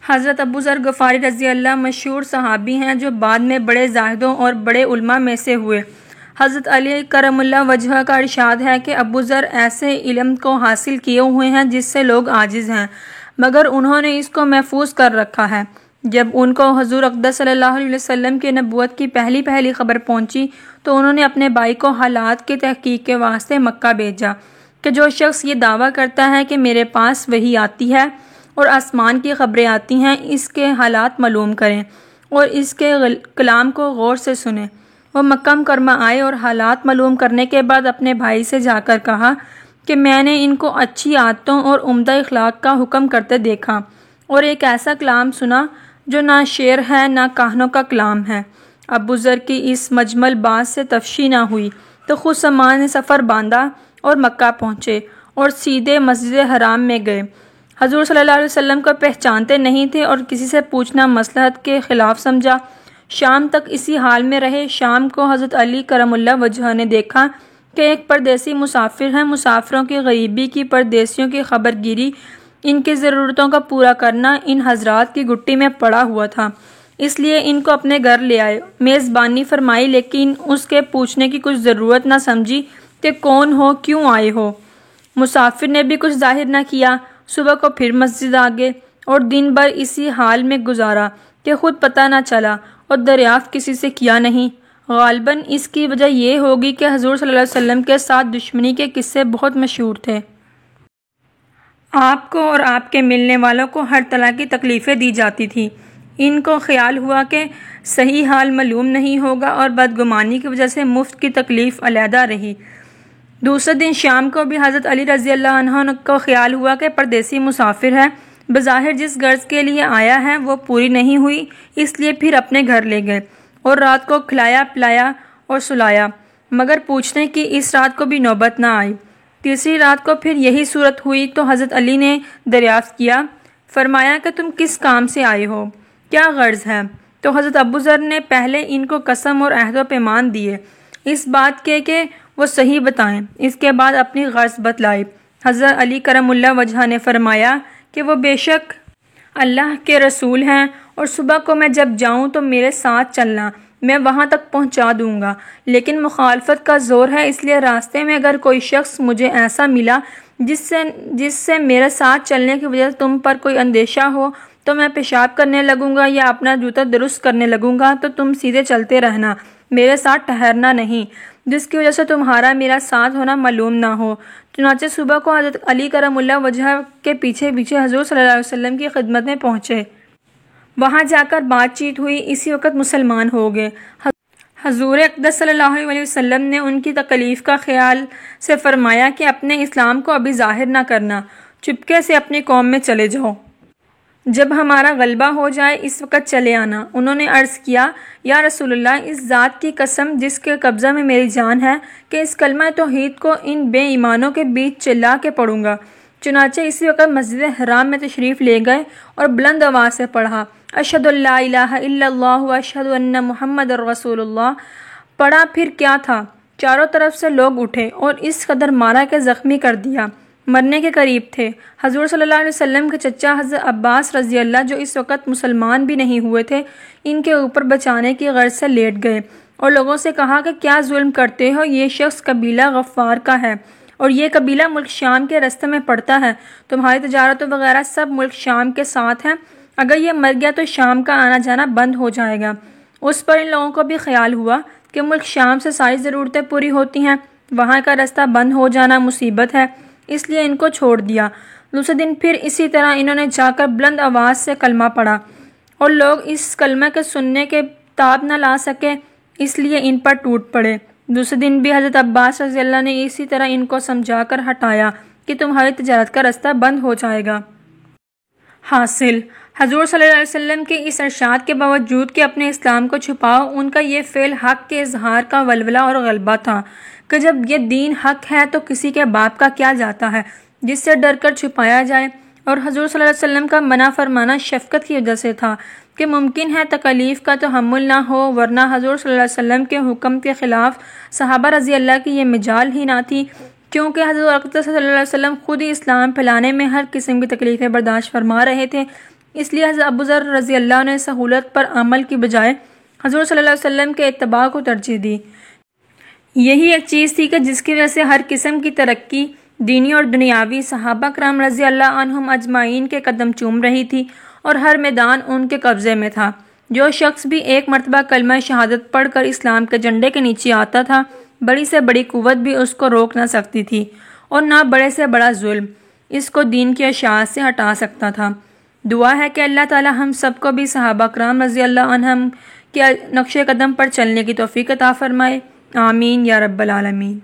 حضرت ابو ذر غفاری رضی اللہ مشہور صحابی ہیں جو بعد میں بڑے زاہدوں اور بڑے علماء میں سے ہوئے۔ حضرت علی کرم اللہ وجہہ کا ارشاد ہے کہ ابو ذر ایسے علم کو حاصل کیے ہوئے ہیں جس سے لوگ عاجز ہیں، مگر انہوں نے اس کو محفوظ کر رکھا ہے۔ جب ان کو حضور اقدس صلی اللہ علیہ وسلم کی نبوت کی پہلی خبر پہنچی تو انہوں نے اپنے بھائی کو حالات کی تحقیق کے واسطے مکہ بھیجا کہ جو شخص یہ دعویٰ کرتا ہے کہ میرے پاس وحی آتی ہے اور آسمان کی خبریں آتی ہیں، اس کے حالات معلوم کریں اور اس کے کلام کو غور سے سنیں۔ وہ مکہ مکرمہ آئے اور حالات معلوم کرنے کے بعد اپنے بھائی سے جا کر کہا کہ میں نے ان کو اچھی عادتوں اور عمدہ اخلاق کا حکم کرتے دیکھا اور ایک ایسا کلام سنا جو نہ شعر ہے نہ کہانوں کا کلام ہے۔ ابو ذر کی اس مجمل بات سے تفشی نہ ہوئی تو خود سامان نے سفر باندھا اور مکہ پہنچے اور سیدھے مسجد حرام میں گئے۔ حضور صلی اللہ علیہ وسلم کو پہچانتے نہیں تھے اور کسی سے پوچھنا مصلحت کے خلاف سمجھا۔ شام تک اسی حال میں رہے۔ شام کو حضرت علی کرم اللہ وجہہ نے دیکھا کہ ایک پردیسی مسافر ہیں۔ مسافروں کی غریبی کی، پردیسیوں کی خبر گیری، ان کی ضرورتوں کا پورا کرنا ان حضرات کی گٹی میں پڑا ہوا تھا، اس لیے ان کو اپنے گھر لے آئے، میزبانی فرمائی، لیکن اس کے پوچھنے کی کچھ ضرورت نہ سمجھی کہ کون ہو، کیوں آئے ہو۔ مسافر نے بھی کچھ ظاہر نہ کیا۔ صبح کو پھر مسجد آ گئے اور دن بھر اسی حال میں گزارا کہ خود پتہ نہ چلا اور دریافت کسی سے کیا نہیں۔ غالباً اس کی وجہ یہ ہوگی کہ حضور صلی اللہ علیہ وسلم کے ساتھ دشمنی کے قصے بہت مشہور تھے۔ آپ کو اور آپ کے ملنے والوں کو ہر طرح کی تکلیفیں دی جاتی تھیں۔ ان کو خیال ہوا کہ صحیح حال معلوم نہیں ہوگا اور بدگمانی کی وجہ سے مفت کی تکلیف علیحدہ رہی۔ دوسرے دن شام کو بھی حضرت علی رضی اللہ عنہ کو خیال ہوا کہ پردیسی مسافر ہے، بظاہر جس غرض کے لیے آیا ہے وہ پوری نہیں ہوئی، اس لیے پھر اپنے گھر لے گئے اور رات کو کھلایا پلایا اور سلایا، مگر پوچھنے کی اس رات کو بھی نوبت نہ آئی۔ تیسری رات کو پھر یہی صورت ہوئی تو حضرت علی نے دریافت کیا، فرمایا کہ تم کس کام سے آئے ہو، کیا غرض ہے؟ تو حضرت ابو ذر نے پہلے ان کو قسم اور عہد و پیمان دیے اس بات کے کہ وہ صحیح بتائیں، اس کے بعد اپنی غرض بتلائی۔ حضرت علی کرم اللہ وجہہ نے فرمایا کہ وہ بے شک اللہ کے رسول ہیں اور صبح کو میں جب جاؤں تو میرے ساتھ چلنا، میں وہاں تک پہنچا دوں گا، لیکن مخالفت کا زور ہے، اس لیے راستے میں اگر کوئی شخص مجھے ایسا ملا جس سے میرے ساتھ چلنے کی وجہ سے تم پر کوئی اندیشہ ہو تو میں پیشاب کرنے لگوں گا یا اپنا جوتا درست کرنے لگوں گا تو تم سیدھے چلتے رہنا، میرے ساتھ ٹھہرنا نہیں، جس کی وجہ سے تمہارا میرا ساتھ ہونا معلوم نہ ہو۔ چنانچہ صبح کو حضرت علی کرم اللہ وجہہ کے پیچھے پیچھے حضور صلی اللہ علیہ وسلم کی خدمت میں پہنچے۔ وہاں جا کر بات چیت ہوئی، اسی وقت مسلمان ہو گئے۔ حضور اقدس صلی اللہ علیہ وسلم نے ان کی تکلیف کا خیال سے فرمایا کہ اپنے اسلام کو ابھی ظاہر نہ کرنا، چپکے سے اپنی قوم میں چلے جاؤ، جب ہمارا غلبہ ہو جائے اس وقت چلے آنا۔ انہوں نے عرض کیا، یا رسول اللہ، اس ذات کی قسم جس کے قبضہ میں میری جان ہے کہ اس کلمہ توحید کو ان بے ایمانوں کے بیچ چلا کے پڑھوں گا۔ چنانچہ اسی وقت مسجد حرام میں تشریف لے گئے اور بلند آواز سے پڑھا، اشہد ان لا الہ الا اللہ و اشہد ان محمد رسول اللہ۔ پڑھا پھر کیا تھا، چاروں طرف سے لوگ اٹھے اور اس قدر مارا کہ زخمی کر دیا، مرنے کے قریب تھے۔ حضور صلی اللہ علیہ وسلم کے چچا حضرت عباس رضی اللہ جو اس وقت مسلمان بھی نہیں ہوئے تھے، ان کے اوپر بچانے کی غرض سے لیٹ گئے اور لوگوں سے کہا کہ کیا ظلم کرتے ہو، یہ شخص قبیلہ غفار کا ہے اور یہ قبیلہ ملک شام کے راستے میں پڑتا ہے، تمہاری تجارت وغیرہ سب ملک شام کے ساتھ ہیں، اگر یہ مر گیا تو شام کا آنا جانا بند ہو جائے گا۔ اس پر ان لوگوں کو بھی خیال ہوا کہ ملک شام سے ساری ضرورتیں پوری ہوتی ہیں، وہاں کا راستہ بند ہو جانا مصیبت ہے، اس لیے ان کو چھوڑ دیا۔ دوسرے دن پھر اسی طرح انہوں نے جا کر بلند آواز سے کلمہ پڑھا اور لوگ اس کلمہ کے سننے کے تاب نہ لا سکے، اس لیے ان پر ٹوٹ پڑے۔ دوسرے دن بھی حضرت عباس رضی اللہ نے اسی طرح ان کو سمجھا کر ہٹایا کہ تمہاری تجارت کا راستہ بند ہو جائے گا۔ حاصل، حضور صلی اللہ علیہ وسلم کے اس ارشاد کے باوجود کہ اپنے اسلام کو چھپاؤ، ان کا یہ فعل حق کے اظہار کا ولولہ اور غلبہ تھا کہ جب یہ دین حق ہے تو کسی کے باپ کا کیا جاتا ہے جس سے ڈر کر چھپایا جائے، اور حضور صلی اللہ علیہ وسلم کا منع فرمانا شفقت کی وجہ سے تھا کہ ممکن ہے تکلیف کا تحمل نہ ہو، ورنہ حضور صلی اللہ علیہ وسلم کے حکم کے خلاف صحابہ رضی اللہ کی یہ مجال ہی نہ تھی، کیونکہ حضرت اقدس صلی اللہ علیہ وسلم خود ہی اسلام پھیلانے میں ہر قسم کی تکلیفیں برداشت فرما رہے تھے، اس لیے حضرت ابو ذر رضی اللہ عنہ نے سہولت پر عمل کی بجائے حضور صلی اللہ علیہ وسلم کے اتباع کو ترجیح دی۔ یہی ایک چیز تھی کہ جس کی وجہ سے ہر قسم کی ترقی دینی اور دنیاوی صحابہ کرام رضی اللہ عنہم اجمعین کے قدم چوم رہی تھی اور ہر میدان ان کے قبضے میں تھا۔ جو شخص بھی ایک مرتبہ کلمہ شہادت پڑھ کر اسلام کے جھنڈے کے نیچے آتا تھا، بڑی سے بڑی قوت بھی اس کو روک نہ سکتی تھی اور نہ بڑے سے بڑا ظلم اس کو دین کی اشاعت سے ہٹا سکتا تھا۔ دعا ہے کہ اللہ تعالی ہم سب کو بھی صحابہ کرام رضی اللہ عنہم کے نقش قدم پر چلنے کی توفیق عطا فرمائے، آمین یا رب العالمین۔